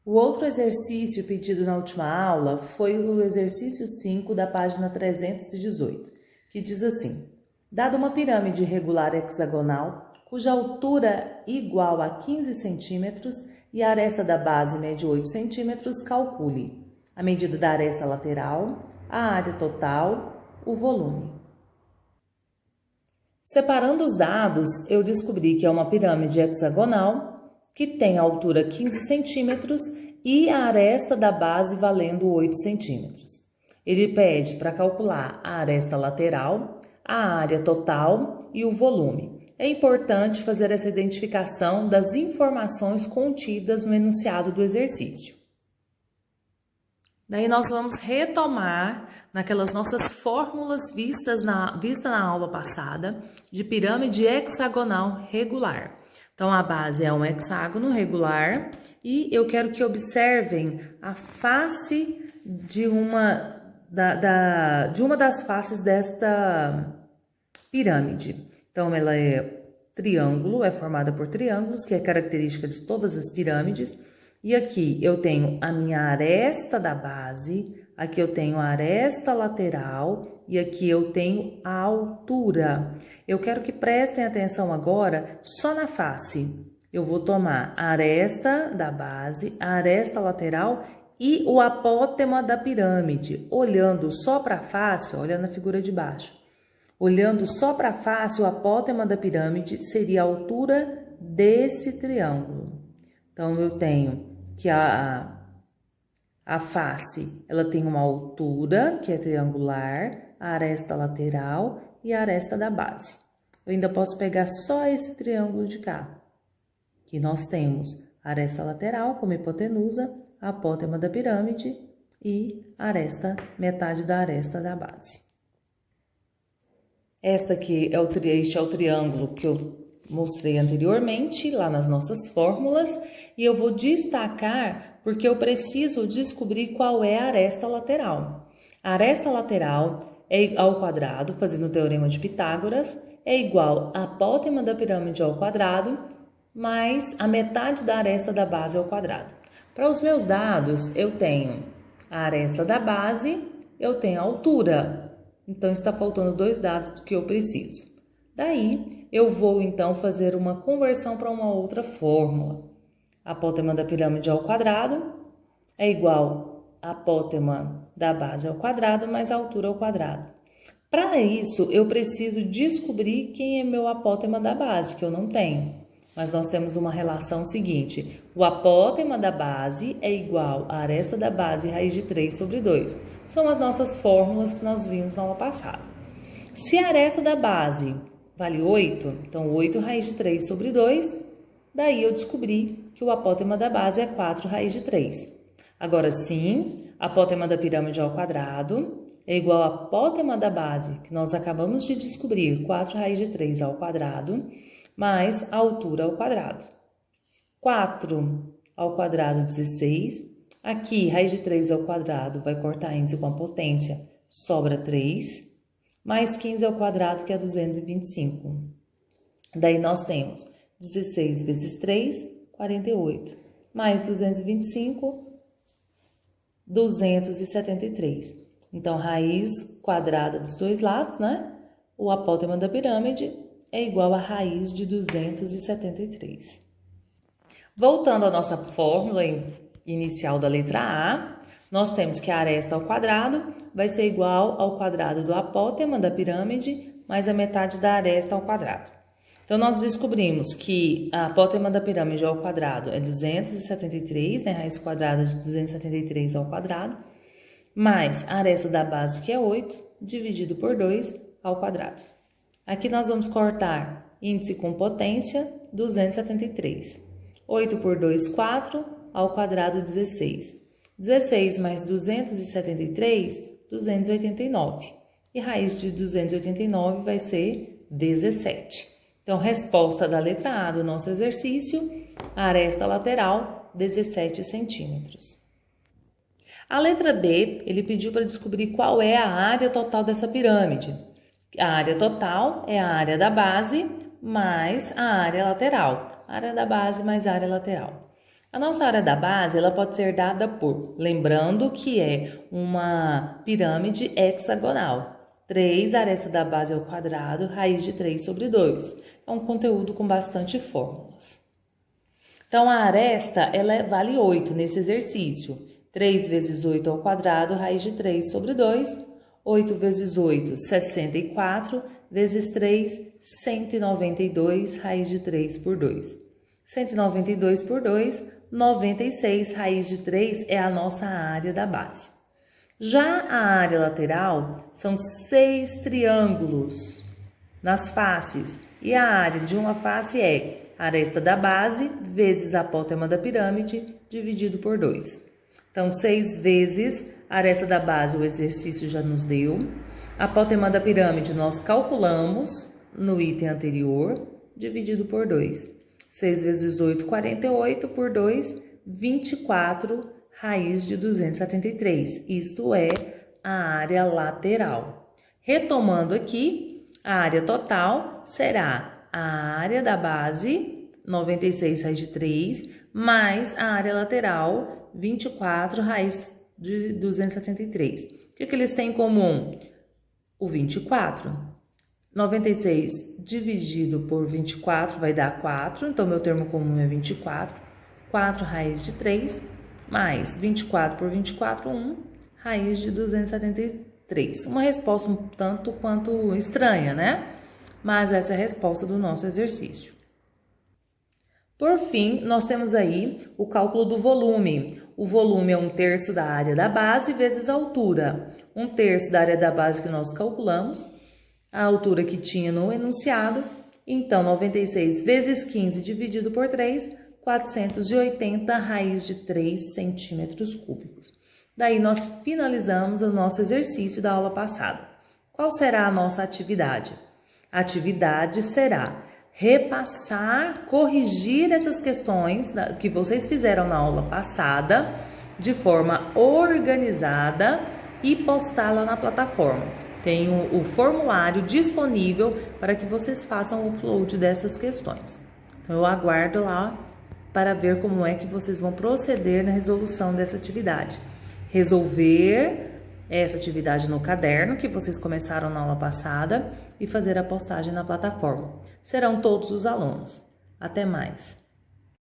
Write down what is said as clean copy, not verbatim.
O outro exercício pedido na última aula foi o exercício 5 da página 318, que diz assim: dada uma pirâmide irregular hexagonal, cuja altura igual a 15 centímetros e a aresta da base mede 8 centímetros, calcule a medida da aresta lateral, a área total, o volume. Separando os dados, eu descobri que é uma pirâmide hexagonal que tem a altura 15 centímetros e a aresta da base valendo 8 centímetros. Ele pede para calcular a aresta lateral, a área total e o volume. É importante fazer essa identificação das informações contidas no enunciado do exercício. Daí nós vamos retomar naquelas nossas fórmulas vistas na aula passada de pirâmide hexagonal regular. Então, a base é um hexágono regular e eu quero que observem a face de uma das faces desta pirâmide. Então, ela é triângulo, é formada por triângulos, que é característica de todas as pirâmides. E aqui eu tenho a minha aresta da base, aqui eu tenho a aresta lateral e aqui eu tenho a altura. Eu quero que prestem atenção agora só na face. Eu vou tomar a aresta da base, a aresta lateral e o apótema da pirâmide, olhando só para a face, olha na figura de baixo. Olhando só para a face, o apótema da pirâmide seria a altura desse triângulo. Então, eu tenho que a face, ela tem uma altura, que é triangular, a aresta lateral e a aresta da base. Eu ainda posso pegar só esse triângulo de cá, que nós temos a aresta lateral como hipotenusa, a apótema da pirâmide e a aresta, metade da aresta da base. Este é o triângulo que eu mostrei anteriormente, lá nas nossas fórmulas, e eu vou destacar porque eu preciso descobrir qual é a aresta lateral. A aresta lateral ao quadrado, fazendo o teorema de Pitágoras, é igual a apótema da pirâmide ao quadrado, mais a metade da aresta da base ao quadrado. Para os meus dados, eu tenho a aresta da base, eu tenho a altura. Então, está faltando dois dados do que eu preciso. Daí, eu vou, então, fazer uma conversão para uma outra fórmula. A apótema da pirâmide ao quadrado é igual a apótema da base ao quadrado mais a altura ao quadrado. Para isso, eu preciso descobrir quem é meu apótema da base, que eu não tenho. Mas nós temos uma relação seguinte. O apótema da base é igual a aresta da base raiz de 3 sobre 2. São as nossas fórmulas que nós vimos na aula passada. Se a aresta da base vale 8, então 8 raiz de 3 sobre 2, daí eu descobri que o apótema da base é 4 raiz de 3. Agora sim, a apótema da pirâmide ao quadrado é igual a apótema da base, que nós acabamos de descobrir, 4 raiz de 3 ao quadrado, mais a altura ao quadrado. 4 ao quadrado, 16. Aqui, raiz de 3 ao quadrado vai cortar índice com a potência, sobra 3. Mais 15 ao quadrado, que é 225. Daí, nós temos 16 vezes 3, 48. Mais 225, 273. Então, raiz quadrada dos dois lados, né? O apótema da pirâmide é igual a raiz de 273. Voltando à nossa fórmula inicial da letra A, nós temos que a aresta ao quadrado vai ser igual ao quadrado do apótema da pirâmide mais a metade da aresta ao quadrado. Então, nós descobrimos que a apótema da pirâmide ao quadrado é 273, né? Raiz quadrada de 273 ao quadrado, mais a aresta da base, que é 8, dividido por 2 ao quadrado. Aqui nós vamos cortar índice com potência, 273. 8 por 2, 4, ao quadrado, 16. 16 mais 273, 289. E raiz de 289 vai ser 17. Então, resposta da letra A do nosso exercício, a aresta lateral, 17 centímetros. A letra B, ele pediu para descobrir qual é a área total dessa pirâmide. A área total é a área da base mais a área lateral. Área da base mais área lateral. A nossa área da base, ela pode ser dada por, lembrando que é uma pirâmide hexagonal. 3, aresta da base ao quadrado, raiz de 3 sobre 2. É um conteúdo com bastante fórmulas. Então, a aresta, ela vale 8 nesse exercício. 3 vezes 8 ao quadrado, raiz de 3 sobre 2. 8 vezes 8, 64. Vezes 3, 192, raiz de 3 por 2. 192 por 2, 96, raiz de 3 é a nossa área da base. Já a área lateral são 6 triângulos nas faces e a área de uma face é a aresta da base vezes a apótema da pirâmide dividido por 2. Então, 6 vezes a aresta da base, o exercício já nos deu. A apótema da pirâmide nós calculamos no item anterior, dividido por 2. 6 vezes 8, 48, por 2, 24, raiz de 273. Isto é a área lateral. Retomando aqui, a área total será a área da base, 96, raiz de 3, mais a área lateral, 24, raiz de 273. O que eles têm em comum? O 24. 96 dividido por 24 vai dar 4, então meu termo comum é 24. 4 raiz de 3, mais 24 por 24, 1, raiz de 273. Uma resposta um tanto quanto estranha, né? Mas essa é a resposta do nosso exercício. Por fim, nós temos aí o cálculo do volume. O volume é 1/3 da área da base vezes a altura. 1/3 da área da base que nós calculamos, a altura que tinha no enunciado. Então, 96 vezes 15 dividido por 3, 480, raiz de 3 centímetros cúbicos. Daí, nós finalizamos o nosso exercício da aula passada. Qual será a nossa atividade? A atividade será repassar, corrigir essas questões que vocês fizeram na aula passada de forma organizada e postá-la na plataforma. Tem o formulário disponível para que vocês façam o upload dessas questões. Então, eu aguardo lá para ver como é que vocês vão proceder na resolução dessa atividade. Resolver essa atividade no caderno que vocês começaram na aula passada e fazer a postagem na plataforma. Serão todos os alunos. Até mais!